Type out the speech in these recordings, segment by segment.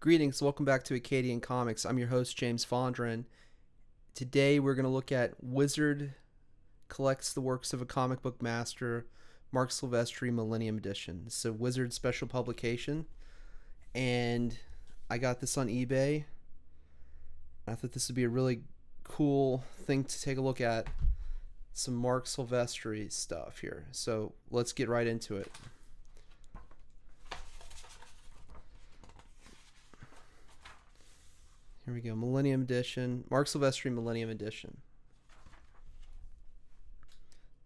Greetings, welcome back to Acadian Comics. I'm your host, James Fondren. Today we're going to look at Wizard Collects the Works of a Comic Book Master, Marc Silvestri Millennium Edition. It's a Wizard special publication, and I got this on eBay. I thought this would be a really cool thing to take a look at. Some Marc Silvestri stuff here. So let's get right into it. Here we go, Millennium Edition, Marc Silvestri Millennium Edition.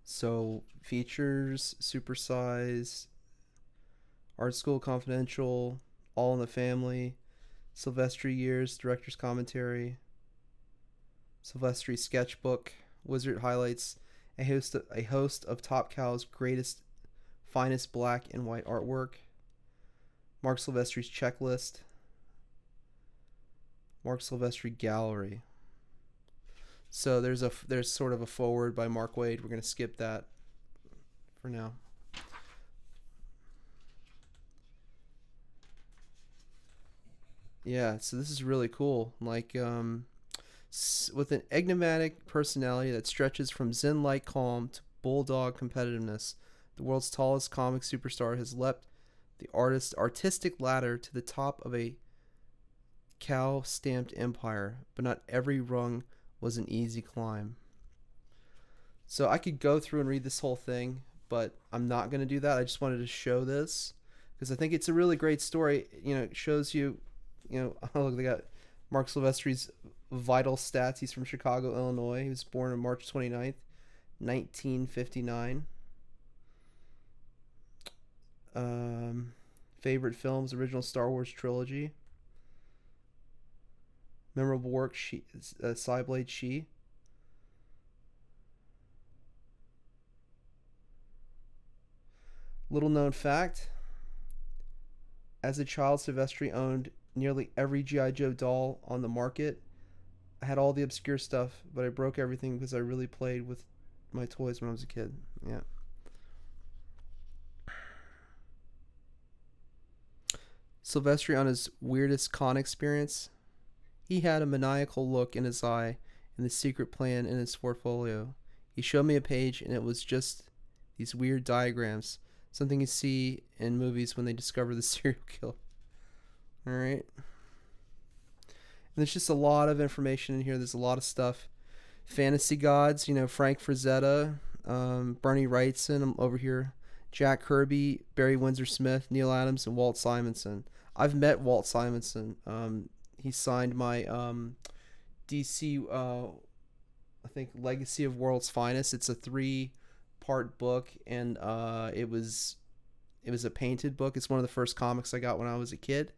So features, supersize, Art School Confidential, All in the Family, Silvestri Years, Director's Commentary, Silvestri Sketchbook, Wizard Highlights, a host of Top Cow's greatest, finest black and white artwork, Marc Silvestri's Checklist, Marc Silvestri Gallery. So there's sort of a foreword by Mark Waid. We're going to skip that for now. Yeah, so this is really cool. Like, with an enigmatic personality that stretches from zen-like calm to bulldog competitiveness, the world's tallest comic superstar has leapt the artistic ladder to the top of a cow-stamped empire, but not every rung was an easy climb. So I could go through and read this whole thing, but I'm not going to do that. I just wanted to show this because I think it's a really great story. You know, it shows you, oh, look, they got Marc Silvestri's vital stats. He's from Chicago, Illinois. He was born on March 29th, 1959. Favorite films, original Star Wars trilogy. Memorable work, Cyblade She. Little known fact, as a child, Silvestri owned nearly every G.I. Joe doll on the market. I had all the obscure stuff, but I broke everything because I really played with my toys when I was a kid. Yeah. Silvestri on his weirdest con experience. He had a maniacal look in his eye and the secret plan in his portfolio. He showed me a page and it was just these weird diagrams, something you see in movies when they discover the serial killer. Alright. And there's just a lot of information in here. There's a lot of stuff. Fantasy gods, Frank Frazetta, Bernie Wrightson over here, Jack Kirby, Barry Windsor Smith, Neil Adams, and Walt Simonson. I've met Walt Simonson. He signed my DC, I think, Legacy of World's Finest. It's a 3-part book, and it was a painted book. It's one of the first comics I got when I was a kid.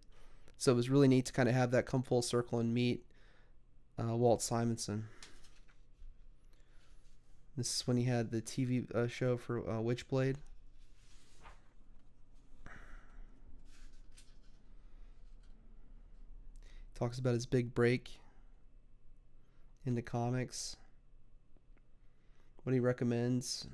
So it was really neat to kind of have that come full circle and meet Walt Simonson. This is when he had the TV show for Witchblade. Talks about his big break into comics, what he recommends.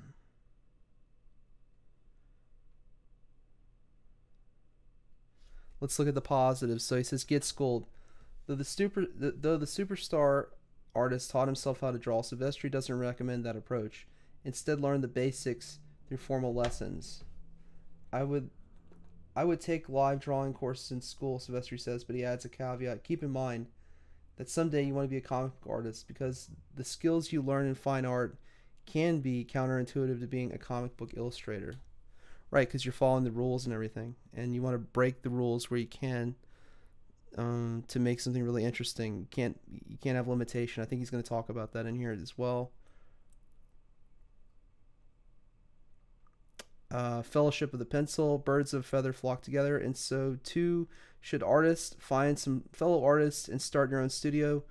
Let's look at the positives. So he says, get schooled. Though the superstar artist taught himself how to draw, Silvestri doesn't recommend that approach. Instead, learn the basics through formal lessons. I would take live drawing courses in school, Silvestri says, but he adds a caveat. Keep in mind that someday you want to be a comic book artist because the skills you learn in fine art can be counterintuitive to being a comic book illustrator. Right, because you're following the rules and everything, and you want to break the rules where you can to make something really interesting. You can't have limitation. I think he's going to talk about that in here as well. Fellowship of the Pencil, birds of a feather flock together, and so too should artists. Find some fellow artists and start your own studio.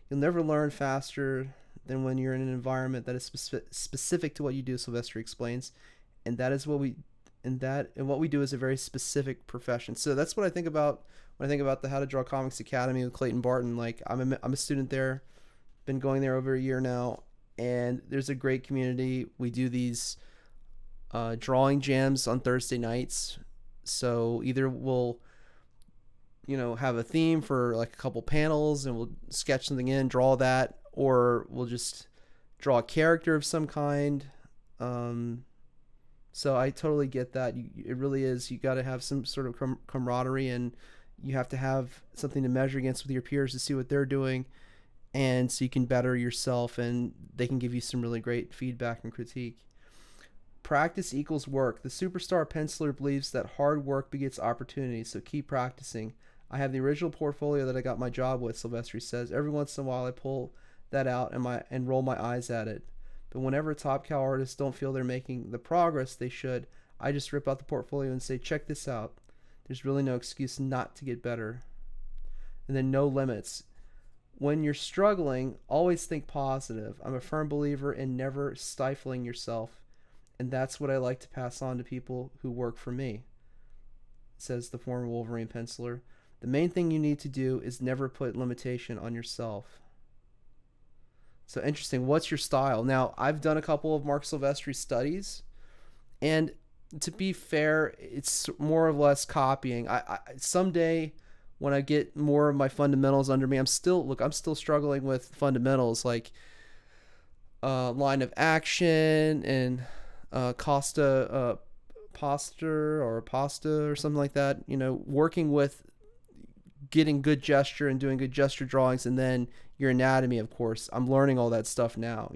You'll never learn faster than when you're in an environment that is specific to what you do, Silvestri explains, and that is what we do is a very specific profession. So that's what I think about when I think about the How to Draw Comics Academy with Clayton Barton. Like I'm a student there, been going there over a year now, and there's a great community. We do these drawing jams on Thursday nights. So either we'll have a theme for like a couple panels, and we'll sketch something in, draw that, or we'll just draw a character of some kind. So I totally get that. It really is. You got to have some sort of camaraderie, and you have to have something to measure against with your peers to see what they're doing, and so you can better yourself, and they can give you some really great feedback and critique. Practice equals work. The superstar penciler believes that hard work begets opportunity, so keep practicing. I have the original portfolio that I got my job with, Silvestri says. Every once in a while I pull that out and roll my eyes at it. But whenever top cow artists don't feel they're making the progress they should, I just rip out the portfolio and say, check this out. There's really no excuse not to get better. And then no limits. When you're struggling, always think positive. I'm a firm believer in never stifling yourself. And that's what I like to pass on to people who work for me, says the former Wolverine penciler. The main thing you need to do is never put limitation on yourself. So interesting. What's your style? Now, I've done a couple of Marc Silvestri studies, and to be fair, it's more or less copying. I someday when I get more of my fundamentals under me, I'm still struggling with fundamentals like line of action and pasta or something like that. Working with getting good gesture and doing good gesture drawings, and then your anatomy, of course. I'm learning all that stuff now.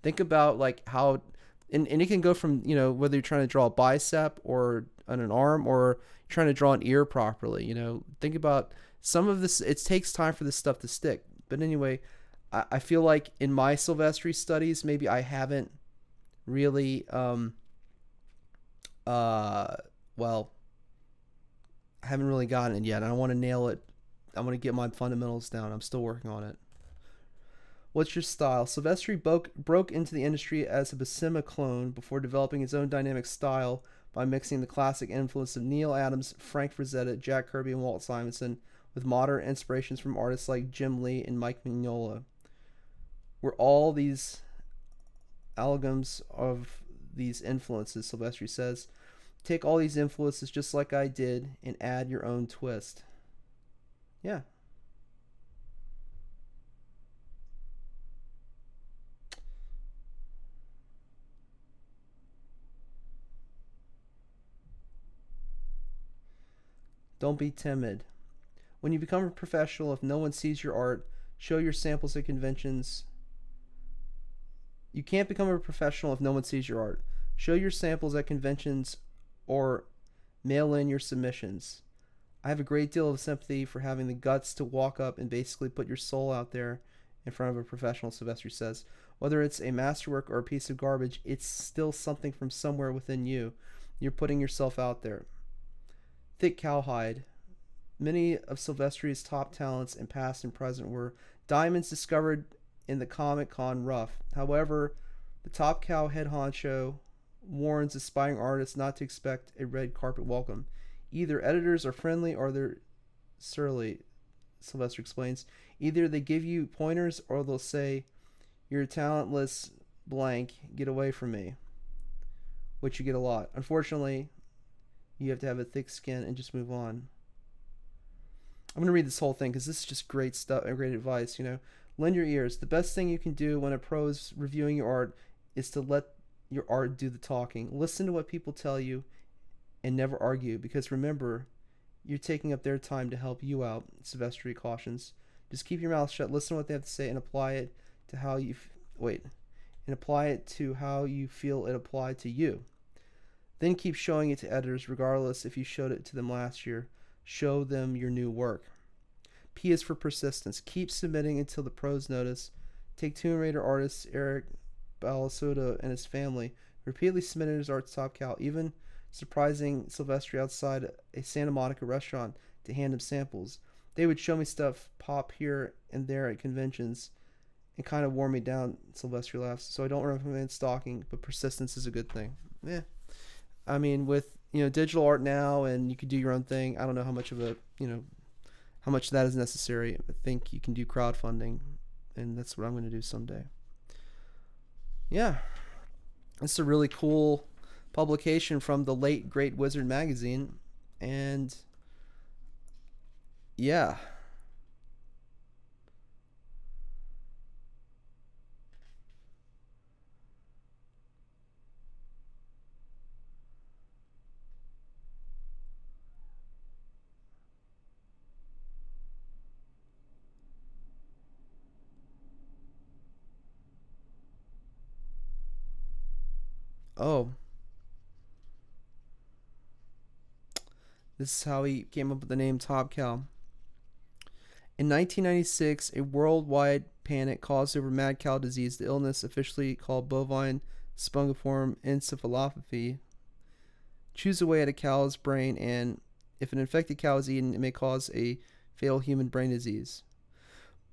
Think about like how, and it can go from, whether you're trying to draw a bicep or on an arm, or trying to draw an ear properly. Think about some of this. It takes time for this stuff to stick. But anyway, I feel like in my Silvestri studies, maybe I haven't really, I haven't really gotten it yet. I want to nail it. I want to get my fundamentals down. I'm still working on it. What's your style? Silvestri broke into the industry as a Buscema clone before developing his own dynamic style by mixing the classic influence of Neil Adams, Frank Frazetta, Jack Kirby, and Walt Simonson with modern inspirations from artists like Jim Lee and Mike Mignola. Were all these amalgams of these influences, Silvestri says. Take all these influences just like I did and add your own twist. Yeah. Don't be timid. When you become a professional, if no one sees your art, show your samples at conventions. You can't become a professional if no one sees your art. Show your samples at conventions or mail in your submissions. I have a great deal of sympathy for having the guts to walk up and basically put your soul out there in front of a professional, Silvestri says. Whether it's a masterwork or a piece of garbage, it's still something from somewhere within you. You're putting yourself out there. Thick cowhide. Many of Silvestri's top talents in past and present were diamonds discovered in the Comic-Con rough. However, the top cow head honcho warns aspiring artists not to expect a red carpet welcome. Either editors are friendly or they're surly, Silvestri explains. Either they give you pointers or they'll say, you're talentless blank, get away from me. Which you get a lot. Unfortunately, you have to have a thick skin and just move on. I'm going to read this whole thing because this is just great stuff and great advice. Lend your ears. The best thing you can do when a pro is reviewing your art is to let your art do the talking. Listen to what people tell you and never argue, because remember, you're taking up their time to help you out, Silvestri cautions. Just keep your mouth shut, listen to what they have to say, and apply it to how you feel it applied to you. Then keep showing it to editors, regardless if you showed it to them last year. Show them your new work. P is for persistence. Keep submitting until the pros notice. Take Tomb Raider artist Eric Balasuda and his family repeatedly submitted his art to Top Cow, even surprising Silvestri outside a Santa Monica restaurant to hand him samples. They would show me stuff pop here and there at conventions and kind of wore me down, Silvestri laughs. So I don't recommend stalking, but persistence is a good thing. Yeah. I mean, with, digital art now, and you can do your own thing, I don't know how much of how much that is necessary. I think you can do crowdfunding, and that's what I'm going to do someday. Yeah. It's a really cool publication from the late great Wizard magazine, and Yeah. Oh, this is how he came up with the name Top Cow. In 1996, a worldwide panic caused over mad cow disease, the illness officially called bovine spongiform encephalopathy, chews away at a cow's brain, and if an infected cow is eaten, it may cause a fatal human brain disease.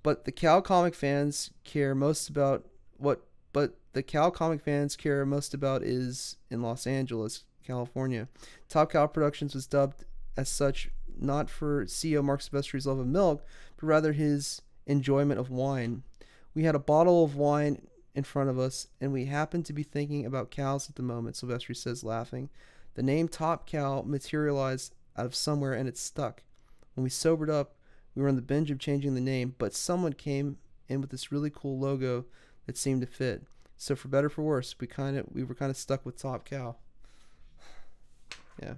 But the cow comic fans care most about what but the cow comic fans care most about is in Los Angeles, California. Top Cow Productions was dubbed as such not for CEO Marc Silvestri's love of milk, but rather his enjoyment of wine. We had a bottle of wine in front of us, and we happened to be thinking about cows at the moment, Silvestri says, laughing. The name Top Cow materialized out of somewhere, and it stuck. When we sobered up, we were on the binge of changing the name, but someone came in with this really cool logo that seemed to fit. So for better or for worse, we were kind of stuck with Top Cow. Yeah.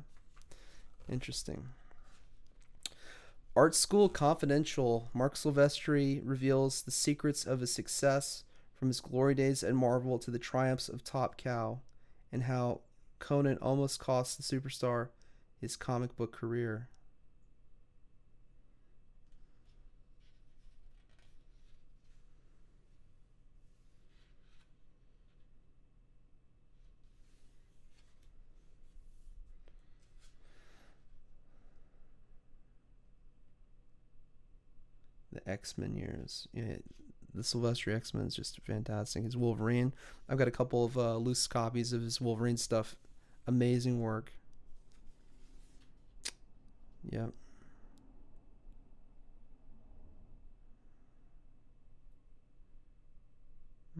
Interesting. Art School Confidential. Marc Silvestri reveals the secrets of his success from his glory days at Marvel to the triumphs of Top Cow, and how Conan almost cost the superstar his comic book career. The X-Men years. Yeah, the Silvestri X-Men is just fantastic. His Wolverine. I've got a couple of loose copies of his Wolverine stuff. Amazing work. Yeah.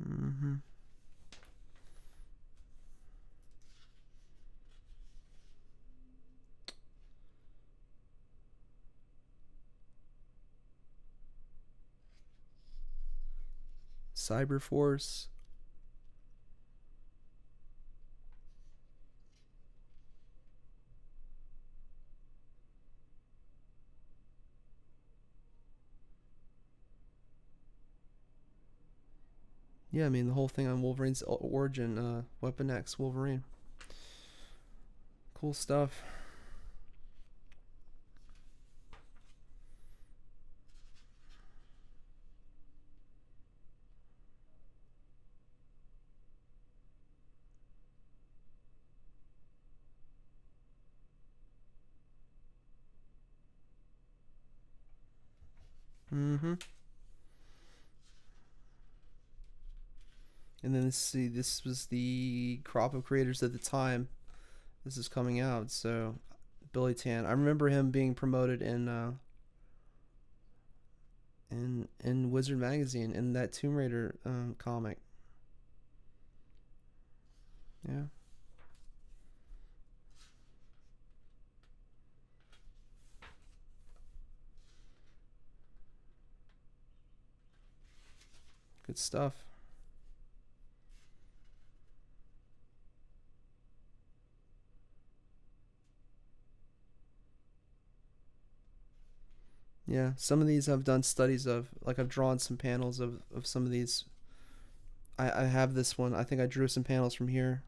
Mm-hmm. Cyberforce. Yeah, I mean the whole thing on Wolverine's origin, Weapon X Wolverine. Cool stuff. Mm-hmm. And then see, this was the crop of creators at the time this is coming out. So Billy Tan, I remember him being promoted in Wizard magazine in that Tomb Raider comic. Yeah, good stuff. Yeah, some of these I've done studies of. Like I've drawn some panels of some of these. I have this one. I think I drew some panels from here.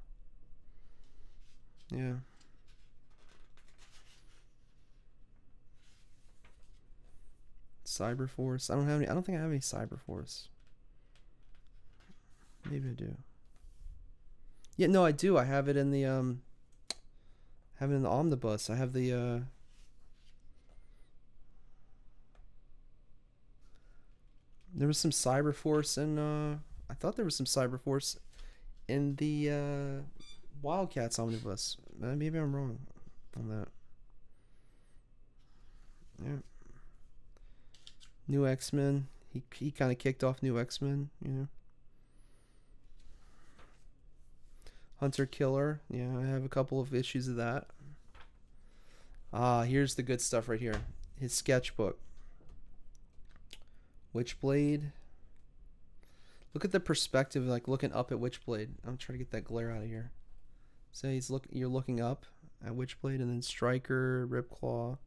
Yeah. Cyberforce. I don't have any. I don't think I have any Cyberforce. Maybe I do. Yeah, no, I do. I have it in the have it in the omnibus. I have the there was some Cyberforce in I thought there was some Cyberforce in the Wildcats omnibus. Maybe I'm wrong on that. Yeah. New X-Men. He kind of kicked off New X-Men, you know. Hunter Killer. Yeah, I have a couple of issues of that. Ah, here's the good stuff right here. His sketchbook. Witchblade. Look at the perspective, like looking up at Witchblade. I'm trying to get that glare out of here. Say you're looking up at Witchblade, and then Striker, Ripclaw.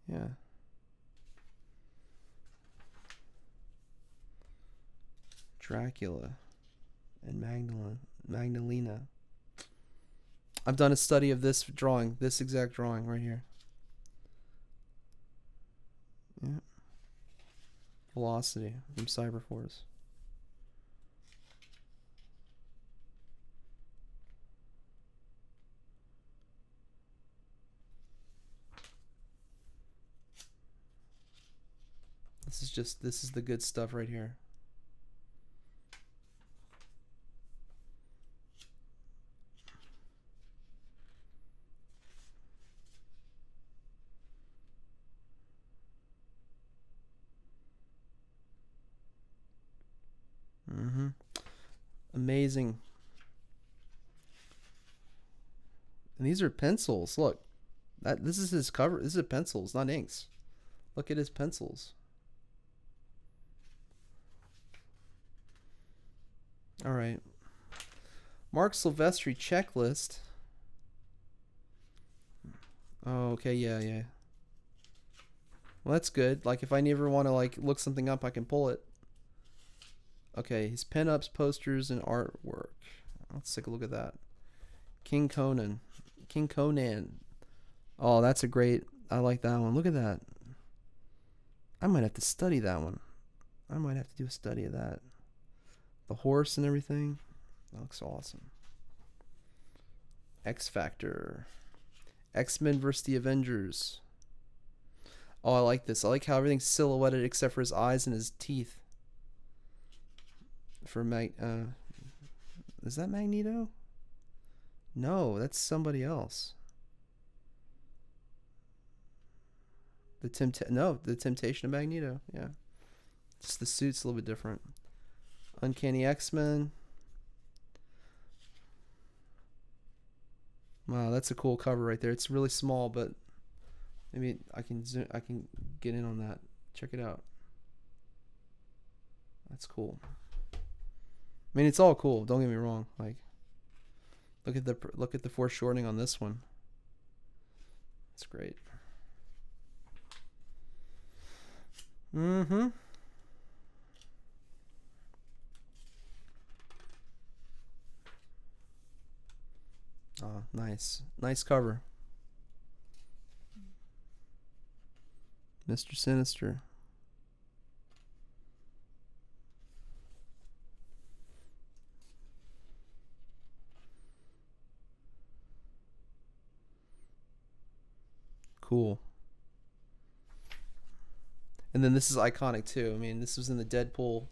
Yeah. Dracula and Magdalena. I've done a study of this drawing, this exact drawing right here. Yeah. Velocity from Cyberforce. This is the good stuff right here. Amazing. And these are pencils. Look, this is his cover. This is pencils, not inks. Look at his pencils. All right. Marc Silvestri checklist. Oh, okay, yeah. Well, that's good. Like, if I never want to like look something up, I can pull it. Okay, his pin-ups, posters, and artwork. Let's take a look at that. King Conan. Oh, that's a great. I like that one. Look at that. I might have to study that one. I might have to do a study of that. The horse and everything. That looks awesome. X Factor. X-Men vs. the Avengers. Oh, I like this. I like how everything's silhouetted except for his eyes and his teeth. For is that Magneto? No, that's somebody else. The Temptation of Magneto. Yeah, just the suit's a little bit different. Uncanny X-Men. Wow, that's a cool cover right there. It's really small, but maybe I can get in on that. Check it out. That's cool. I mean, it's all cool. Don't get me wrong. Like, look at the foreshortening on this one. It's great. Oh, nice cover. Mr. Sinister. Cool. And then this is iconic too. I mean, this was in the Deadpool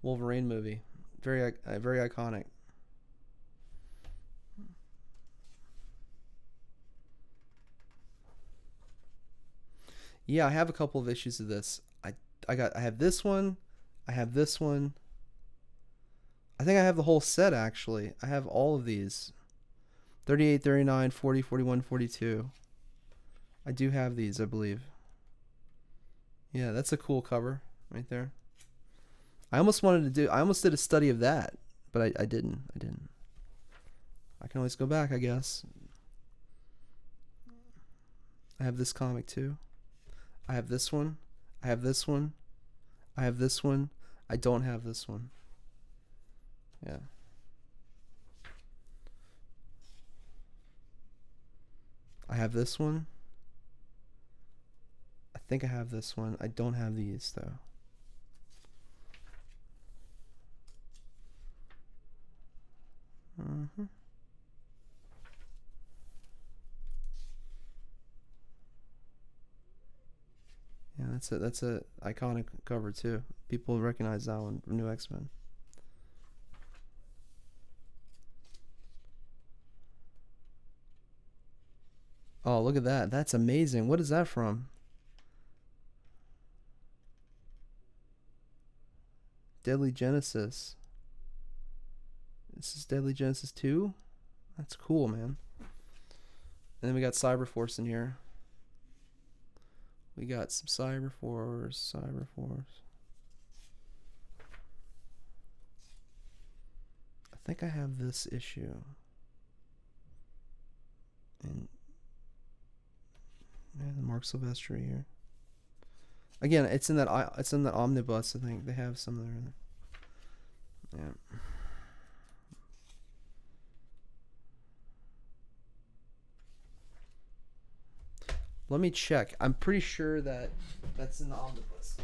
Wolverine movie. Very iconic. Yeah, I have a couple of issues of this. I have this one. I have this one. I think I have the whole set actually. I have all of these. 38, 39, 40, 41, 42. I do have these, I believe. Yeah, that's a cool cover right there. I almost did a study of that, but I didn't. I can always go back, I guess. I have this comic too. I have this one. I have this one. I have this one. I don't have this one. Yeah. I have this one. I think I have this one. I don't have these though. Yeah, that's a iconic cover too. People recognize that one from New X-Men. Oh, look at that. That's amazing. What is that from? Deadly Genesis. This is Deadly Genesis 2? That's cool, man. And then we got Cyberforce in here. We got some Cyber Force. I think I have this issue. And Marc Silvestri here. Again, it's in that omnibus. I think they have some there. Yeah. Let me check. I'm pretty sure that's in the omnibus.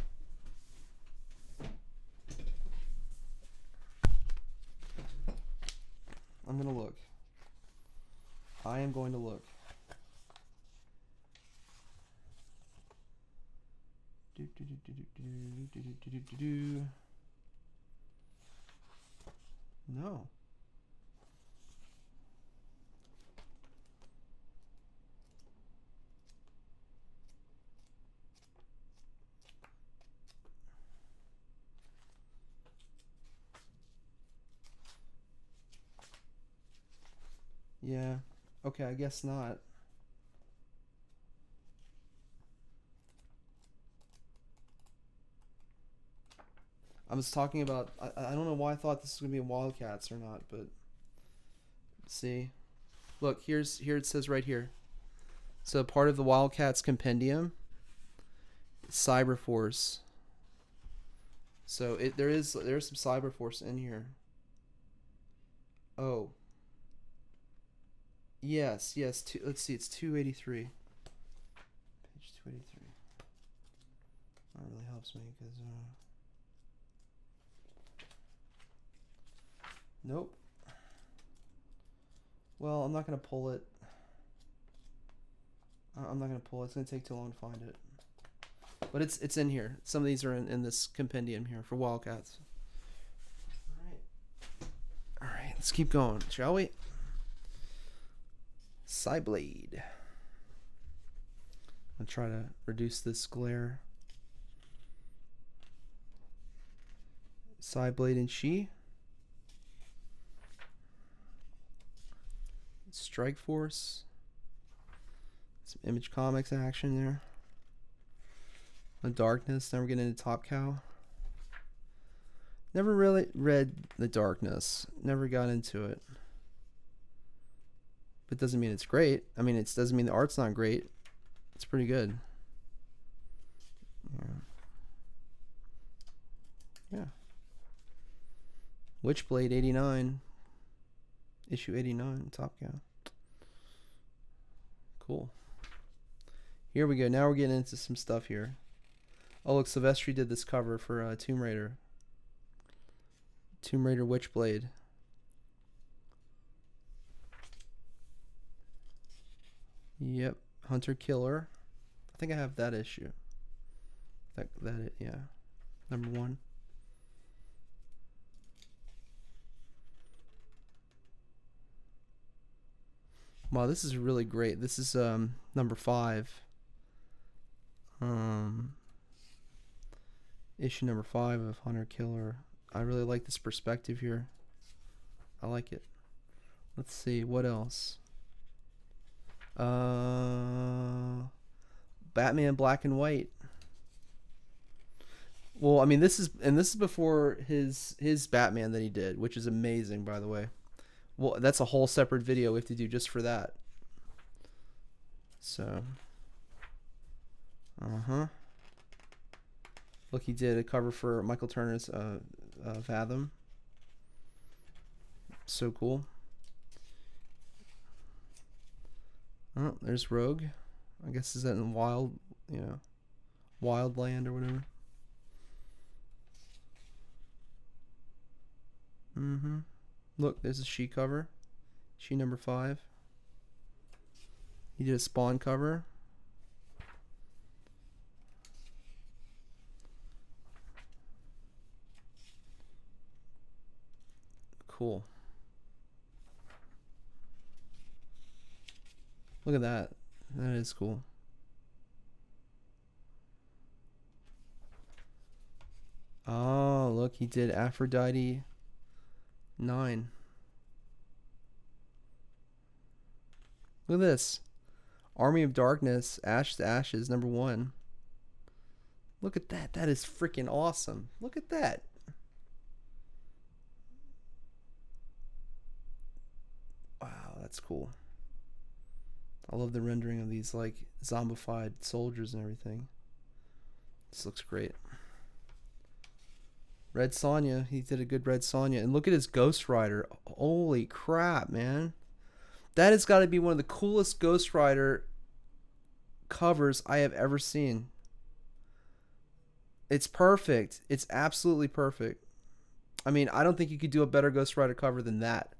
I'm gonna look. I am going to look. No. Yeah. Okay, I guess not. I was talking about, I don't know why I thought this was going to be Wildcats or not, but see. Look, here it says right here. So part of the Wildcats compendium, Cyberforce. So there's some Cyberforce in here. Oh. Yes. Let's see, it's 283. Page 283. That really helps me because nope. Well, I'm not gonna pull it. I'm not gonna pull it. It's gonna take too long to find it. But it's in here. Some of these are in this compendium here for Wildcats. All right. Let's keep going, shall we? Psyblade. I'll try to reduce this glare. Psyblade and She. Strike Force. Some Image Comics action there. The Darkness. Now we're getting into Top Cow. Never really read The Darkness. Never got into it. But it doesn't mean it's great. I mean, it doesn't mean the art's not great. It's pretty good. Yeah. Witchblade 89. Issue 89, Top Cow. Cool. Here we go. Now we're getting into some stuff here. Oh, look, Silvestri did this cover for Tomb Raider. Tomb Raider Witchblade. Yep, Hunter Killer. I think I have that issue. Yeah. Number 1. Wow, this is really great. This is number 5. Issue number 5 of Hunter Killer. I really like this perspective here. I like it. Let's see, what else? Batman Black and White. Well, I mean, this is before his Batman that he did, which is amazing, by the way. Well, that's a whole separate video we have to do just for that. So, look, he did a cover for Michael Turner's Fathom. So cool. Oh, there's Rogue. I guess is that in Wildland or whatever. Look, there's a She cover. She number 5. He did a Spawn cover. Cool. Look at that. That is cool. Oh, look, he did Aphrodite 9. Look at this. Army of Darkness, Ash to Ashes, number 1. Look at that. That is freaking awesome. Look at that. Wow, that's cool. I love the rendering of these like zombified soldiers and everything. This looks great. Red Sonja, he did a good Red Sonja. And look at his Ghost Rider. Holy crap, man. That has got to be one of the coolest Ghost Rider covers I have ever seen. It's perfect. It's absolutely perfect. I mean, I don't think you could do a better Ghost Rider cover than that.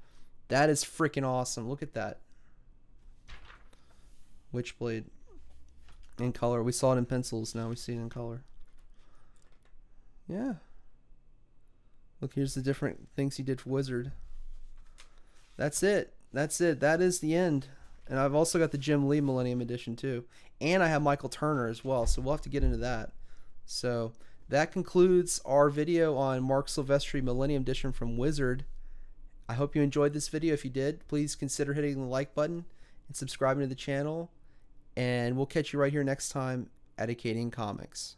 That is freaking awesome. Look at that. Witchblade in color. We saw it in pencils. Now we see it in color. Yeah. Look, here's the different things he did for Wizard. That's it. That's it. That is the end. And I've also got the Jim Lee Millennium Edition too. And I have Michael Turner as well. So we'll have to get into that. So that concludes our video on Marc Silvestri Millennium Edition from Wizard. I hope you enjoyed this video. If you did, please consider hitting the like button and subscribing to the channel. And we'll catch you right here next time at Acadian Comics.